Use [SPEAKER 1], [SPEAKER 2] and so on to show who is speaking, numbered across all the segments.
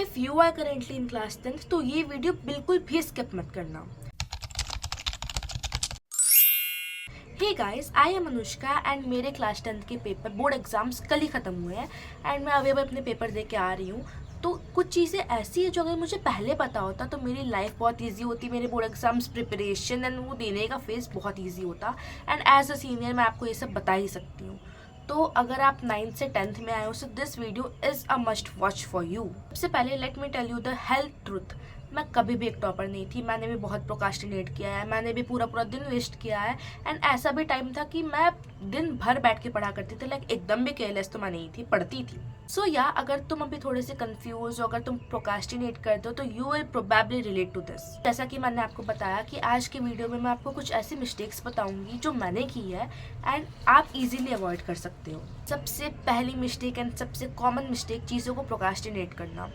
[SPEAKER 1] If you are currently in class 10th तो ये video बिल्कुल भी स्किप मत करना। Hey guys, I am Anushka and मेरे क्लास 10th के पेपर बोर्ड एग्जाम्स कल ही ख़त्म हुए हैं एंड मैं अभी अपने पेपर दे के आ रही हूँ। तो कुछ चीज़ें ऐसी है जो अगर मुझे पहले पता होता तो मेरी लाइफ बहुत ईजी होती, मेरे बोर्ड एग्जाम्स प्रिपरेशन एंड वो देने का फेस बहुत ईजी होता। एंड एज अ सीनियर मैं आपको ये सब बता ही सकती हूँ। तो अगर आप 9th से 10th में आए हो so this video is a must watch for you. सबसे पहले let me tell you the health truth. मैं कभी भी एक टॉपर नहीं थी, मैंने भी बहुत प्रोकास्टिनेट किया है, मैंने भी पूरा पूरा दिन वेस्ट किया है। एंड ऐसा भी टाइम था कि मैं दिन भर बैठ के पढ़ा करती थी, लाइक एकदम भी केयरलेस तो मैं नहीं थी, पढ़ती थी। सो या अगर तुम अभी थोड़े से कंफ्यूज हो, अगर तुम प्रोकास्टिनेट करते हो तो you will probably relate to this. जैसा कि मैंने आपको बताया कि आज के वीडियो में मैं आपको कुछ ऐसी मिस्टेक्स बताऊंगी जो मैंने की है एंड आप इजीली अवॉइड कर सकते हो। सबसे पहली मिस्टेक एंड सबसे कॉमन मिस्टेक, चीज़ों को प्रोकास्टिनेट करना।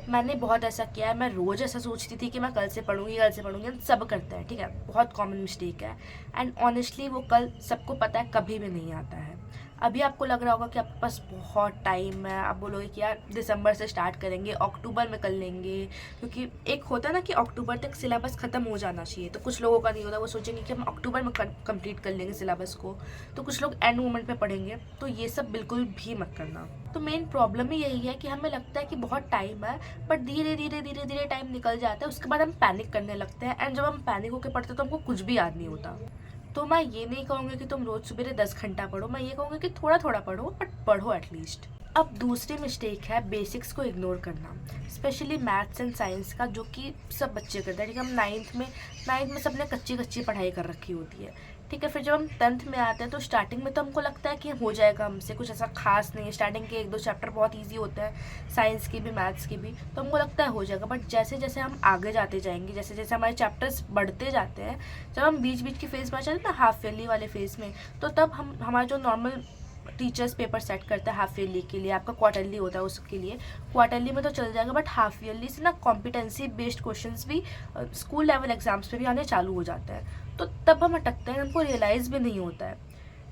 [SPEAKER 1] मैंने बहुत ऐसा किया है, मैं रोज़ ऐसा सोचती थी कि मैं कल से पढ़ूंगी, सब करता है, ठीक है, बहुत कॉमन मिस्टेक है। एंड ऑनेस्टली वो कल सबको पता है कभी भी नहीं आता है। अभी आपको लग रहा होगा कि आपके पास बहुत टाइम है, आप बोलोगे कि यार दिसंबर से स्टार्ट करेंगे, अक्टूबर में कर लेंगे, क्योंकि एक होता है ना कि अक्टूबर तक सिलेबस ख़त्म हो जाना चाहिए। तो कुछ लोगों का नहीं होता, वो सोचेंगे कि हम अक्टूबर में कंप्लीट कर लेंगे सिलेबस को, तो कुछ लोग एंड मोमेंट में पढ़ेंगे। तो ये सब बिल्कुल भी मत करना। तो मेन प्रॉब्लम ही यही है कि हमें लगता है कि बहुत टाइम है, बट धीरे धीरे धीरे धीरे टाइम निकल जाता है, उसके बाद हम पैनिक करने लगते हैं। एंड जब हम पैनिक होकर पढ़ते हैं तो हमको कुछ भी याद नहीं होता। तो मैं ये नहीं कहूँगी कि तुम रोज़ सुबह 10 घंटा पढ़ो, मैं ये कहूँगी कि थोड़ा थोड़ा पढ़ो, बट पढ़ो एटलीस्ट। अब दूसरी मिस्टेक है बेसिक्स को इग्नोर करना, स्पेशली मैथ्स एंड साइंस का, जो कि सब बच्चे करते हैं। ठीक है, हम नाइन्थ में सबने कच्ची कच्ची पढ़ाई कर रखी होती है। ठीक है, फिर जब हम 10th में आते हैं तो स्टार्टिंग में तो हमको लगता है कि हो जाएगा हमसे, कुछ ऐसा खास नहीं है, स्टार्टिंग के 1-2 चैप्टर बहुत ईजी होते हैं, साइंस की भी मैथ्स की भी, तो हमको लगता है हो जाएगा। बट जैसे जैसे हम आगे जाते जाएंगे, जैसे जैसे हमारे चैप्टर्स बढ़ते जाते हैं, जब हम बीच बीच की फेज़ में आ जाते हैं ना, हाफ ईयरली वाले फेज़ में, तो तब हम हमारा जो नॉर्मल टीचर्स पेपर सेट करता है हाफ ईयरली के लिए, आपका क्वार्टरली होता है उसके लिए, क्वार्टरली में तो चल जाएगा, बट हाफ ईयरली से ना कॉम्पिटेंसी बेस्ड क्वेश्चंस भी स्कूल लेवल एग्जाम्स पे भी आने चालू हो जाता है। तो तब हम अटकते हैं, हमको रियलाइज़ भी नहीं होता है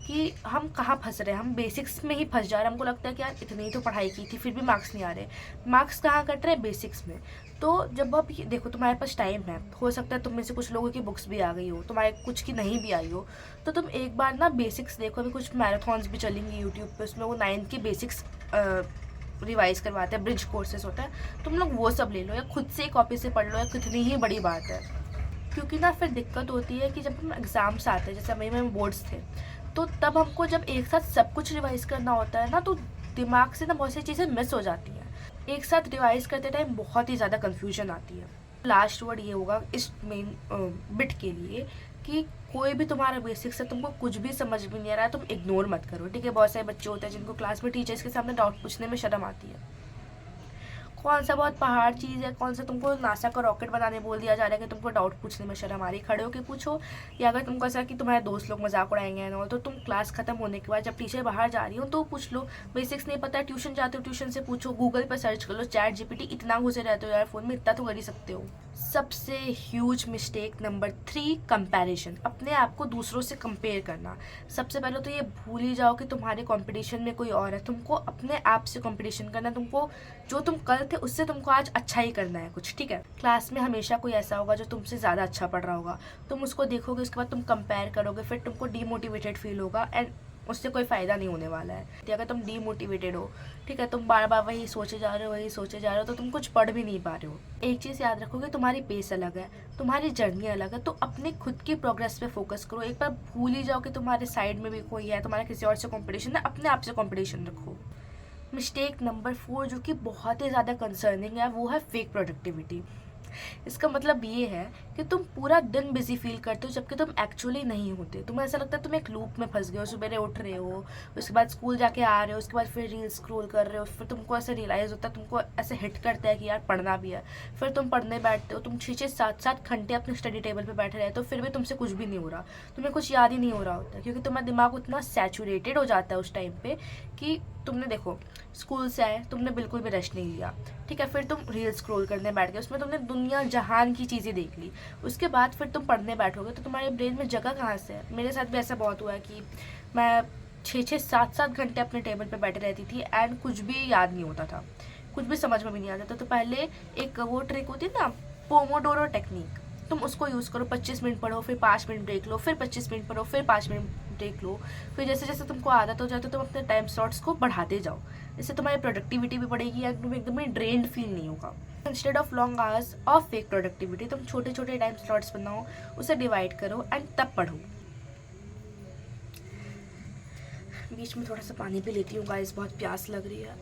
[SPEAKER 1] कि हम कहाँ फंस रहे हैं, हम बेसिक्स में ही फंस जा रहे हैं। हमको लगता है कि यार इतनी ही तो पढ़ाई की थी, फिर भी मार्क्स नहीं आ रहे। मार्क्स कहाँ कट रहे हैं? बेसिक्स में। तो जब आप ये देखो, तुम्हारे पास टाइम है, हो सकता है तुम में से कुछ लोगों की बुक्स भी आ गई हो, तुम्हारे कुछ की नहीं भी आई हो, तो तुम एक बार ना बेसिक्स देखो। अभी कुछ मैराथॉन्स भी चलेंगी यूट्यूब पे, उसमें वो 9th की बेसिक्स रिवाइज करवाते हैं, ब्रिज कोर्सेज होता है, तुम लोग वो सब ले लो, या खुद से कॉपी से पढ़ लो, या कितनी ही बड़ी बात है। क्योंकि ना फिर दिक्कत होती है कि जब हम एग्ज़ाम्स आते हैं, जैसे मेरे में बोर्ड्स थे, तो तब हमको जब एक साथ सब कुछ रिवाइज़ करना होता है ना, तो दिमाग से ना बहुत सी चीज़ें मिस हो जाती हैं। एक साथ रिवाइज़ करते टाइम बहुत ही ज़्यादा कन्फ्यूजन आती है। लास्ट वर्ड ये होगा इस मेन बिट के लिए कि कोई भी तुम्हारा बेसिक्स है, तुमको कुछ भी समझ में नहीं आ रहा है, तुम इग्नोर मत करो। ठीक है, बहुत सारे बच्चे होते हैं जिनको क्लास में टीचर्स के सामने डाउट पूछने में शर्म आती है। कौन सा बहुत पहाड़ चीज़ है, कौन सा तुमको नासा का रॉकेट बनाने बोल दिया जा रहा है कि तुमको डाउट पूछने में शर्म आ रही, खड़े होकर पूछो। या अगर तुमको ऐसा कि तुम्हारे दोस्त लोग मजाक उड़ाएंगे ना, तो तुम क्लास खत्म होने के बाद जब टीचर बाहर जा रही हो तो पूछ लो। बेसिक्स नहीं पता है, ट्यूशन जाते हो, ट्यूशन से पूछो, गूगल पर सर्च कर लो, चैट जीपीटी, इतना घुसे रहते हो यार फ़ोन में, इतना तो कर ही सकते हो। सबसे ह्यूज मिस्टेक नंबर 3, कंपैरिजन, अपने आप को दूसरों से कंपेयर करना। सबसे पहले तो ये भूल ही जाओ कि तुम्हारे कंपटीशन में कोई और है, तुमको अपने आप से कंपटीशन करना। तुमको जो तुम कल थे उससे तुमको आज अच्छा ही करना है कुछ। ठीक है, क्लास में हमेशा कोई ऐसा होगा जो तुमसे ज़्यादा अच्छा पढ़ रहा होगा, तुम उसको देखोगे, उसके बाद तुम कंपेयर करोगे, फिर तुमको डीमोटिवेटेड फील होगा एंड उससे कोई फ़ायदा नहीं होने वाला है। अगर तुम डीमोटिवेटेड हो, ठीक है, तुम बार बार वही सोचे जा रहे हो, तो तुम कुछ पढ़ भी नहीं पा रहे हो। एक चीज़ याद रखोगे, तुम्हारी पेस अलग है, तुम्हारी जर्नी अलग है, तो अपने खुद की प्रोग्रेस पे फोकस करो। एक बार भूल ही जाओ कि तुम्हारे साइड में भी कोई है, तुम्हारा किसी और से कॉम्पिटिशन है, अपने आप से कॉम्पिटिशन रखो। मिस्टेक नंबर 4 जो कि बहुत ही ज़्यादा कंसर्निंग है, वो है फेक प्रोडक्टिविटी। इसका मतलब ये है कि तुम पूरा दिन बिजी फील करते हो जबकि तुम एक्चुअली नहीं होते। तुम्हें ऐसा लगता है तुम एक लूप में फंस गए हो, सुबह उठ रहे हो, उसके बाद स्कूल जाके आ रहे हो, उसके बाद फिर रील स्क्रॉल कर रहे हो, फिर तुमको ऐसे रियलाइज़ होता है, तुमको ऐसे हिट करता है कि यार पढ़ना भी है, फिर तुम पढ़ने बैठते हो, तुम 6-7 घंटे अपने स्टडी टेबल पर बैठे रहते हो, फिर भी तुमसे कुछ भी नहीं हो रहा, तुम्हें कुछ याद ही नहीं हो रहा होता, क्योंकि तुम्हारा दिमाग उतना सैचुरेटेड हो जाता है उस टाइम पे कि तुमने देखो स्कूल से आए, तुमने बिल्कुल भी रेस्ट नहीं लिया, ठीक है, फिर तुम रील स्क्रॉल करने बैठ गए, उसमें तुमने दुनिया जहान की चीज़ें देख ली, उसके बाद फिर तुम पढ़ने बैठोगे तो तुम्हारे ब्रेन में जगह कहाँ से है। मेरे साथ भी ऐसा बहुत हुआ है कि मैं 6-7 घंटे अपने टेबल पे बैठे रहती थी एंड कुछ भी याद नहीं होता था, कुछ भी समझ में भी नहीं आता। तो पहले एक वो ट्रिक होती है ना, पोमोडोरो टेक्निक, तुम उसको यूज़ करो। 25 मिनट पढ़ो, फिर 5 मिनट ब्रेक लो, फिर 25 मिनट पढ़ो, फिर 5 मिनट ब्रेक लो। फिर जैसे जैसे तुमको आदत हो जाए तो तुम अपने टाइम स्लॉट्स को बढ़ाते जाओ। इससे तुम्हारी प्रोडक्टिविटी भी बढ़ेगी एंड तुम्हें एकदम ड्रेन्ड फील नहीं होगा। Instead of long hours of fake productivity, तुम छोटे छोटे टाइम स्लॉट्स बनाओ, उसे डिवाइड करो एंड तब पढ़ो। बीच में थोड़ा सा पानी भी लेती हूँ गाइस, बहुत प्यास लग रही है।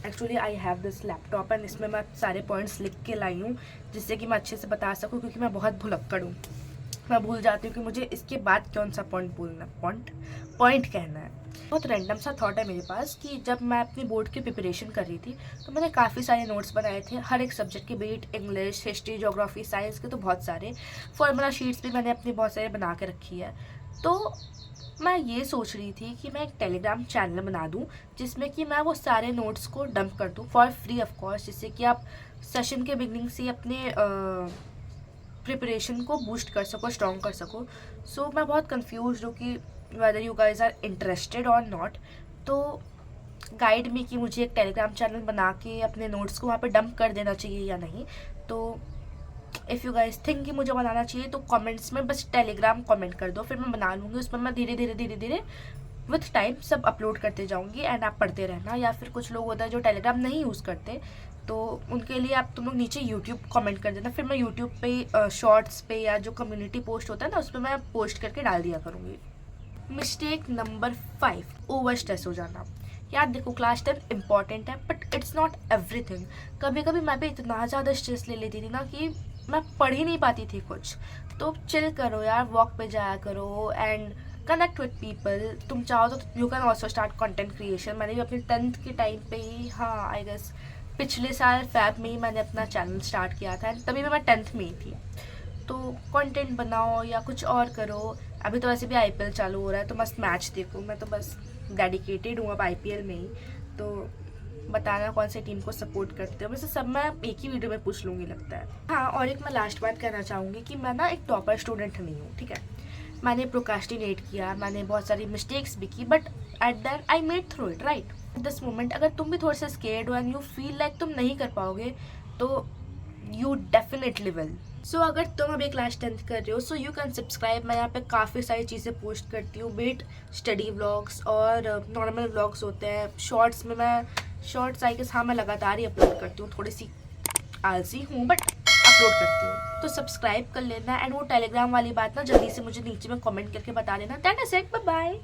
[SPEAKER 1] Actually I have this laptop and इसमें मैं सारे पॉइंट्स लिख के लाई हूँ जिससे कि मैं अच्छे से बता सकूँ, क्योंकि मैं बहुत भुलक्कड़ हूँ। मैं भूल जाती हूँ कि मुझे इसके बाद कौन सा पॉइंट बोलना है, पॉइंट कहना है। बहुत रैंडम सा थॉट है मेरे पास कि जब मैं अपनी बोर्ड की प्रिपरेशन कर रही थी तो मैंने काफ़ी सारे नोट्स बनाए थे हर एक सब्जेक्ट के, be it English, history, geography, science के, तो बहुत सारे फॉर्मूला शीट्स भी मैंने अपनी बहुत सारे बना के रखी है। तो मैं ये सोच रही थी कि मैं एक टेलीग्राम चैनल बना दूं जिसमें कि मैं वो सारे नोट्स को डंप कर दूं फॉर फ्री ऑफ कॉस्ट, जिससे कि आप सेशन के बिगनिंग से अपने प्रिपरेशन को बूस्ट कर सको, स्ट्रॉन्ग कर सको। सो मैं बहुत कंफ्यूज हूँ कि whether you guys are interested और नॉट। तो गाइड में कि मुझे एक टेलीग्राम चैनल बना के अपने नोट्स को वहाँ पे डंप कर देना चाहिए या नहीं। तो इफ़ यू गाइज थिंक कि मुझे बनाना चाहिए तो कमेंट्स में बस टेलीग्राम कमेंट कर दो, फिर मैं बना लूँगी। उसमें मैं धीरे धीरे विथ टाइम सब अपलोड करते जाऊँगी एंड आप पढ़ते रहना। या फिर कुछ लोग होता है जो टेलीग्राम नहीं यूज़ करते, तो उनके लिए तुम लोग नीचे यूट्यूब कमेंट कर देना, फिर मैं यूट्यूब पे शॉर्ट्स पे या जो कम्युनिटी पोस्ट होता है ना, उस पर मैं पोस्ट करके डाल दिया करूँगी। मिस्टेक नंबर 5, ओवर स्ट्रेस हो जाना। यार देखो, क्लास 10 इंपॉर्टेंट है बट इट्स नॉट एवरीथिंग। कभी कभी मैं भी इतना ज़्यादा स्ट्रेस ले लेती थी ना कि मैं पढ़ ही नहीं पाती थी कुछ। तो चिल करो यार, वॉक पे जाया करो एंड कनेक्ट विद पीपल। तुम चाहो तो you can also start content creation. मैंने भी अपने 10th के टाइम पे ही, हाँ आई गेस पिछले साल फैब में ही मैंने अपना चैनल स्टार्ट किया था, तभी मैं 10th में ही थी। तो कंटेंट बनाओ या कुछ और करो। अभी तो वैसे भी IPL चालू हो रहा है तो मस्त मैच देखो। मैं तो बस डेडिकेटेड हूँ अब IPL में ही। तो बताना कौन से टीम को सपोर्ट करते हो, वैसे सब मैं एक ही वीडियो में पूछ लूँगी लगता है। हाँ, और एक मैं लास्ट बात कहना चाहूँगी कि मैं ना एक टॉपर स्टूडेंट नहीं हूँ, ठीक है। मैंने प्रोक्रास्टिनेट किया, मैंने बहुत सारी मिस्टेक्स भी की, but at the and I made through it, right. This moment अगर तुम भी थोड़ा सा स्केर्ड हो एंड यू फील लाइक तुम नहीं कर पाओगे तो यू डेफिनेटली विल। सो अगर तुम अभी क्लास 10th कर रहे हो सो यू कैन सब्सक्राइब। मैं यहाँ पे काफ़ी सारी चीज़ें पोस्ट करती हूँ, बीट स्टडी व्लॉग्स और नॉर्मल व्लॉग्स होते हैं। शॉर्ट्स में मैं शॉर्ट्स आई गेस हाँ मैं लगातार ही अपलोड करती हूँ, थोड़ी सी आलसी हूँ बट अपलोड करती हूँ। तो सब्सक्राइब कर लेना एंड वो टेलीग्राम वाली बात ना जल्दी से मुझे नीचे में कमेंट करके बता देना। That is it, bye bye.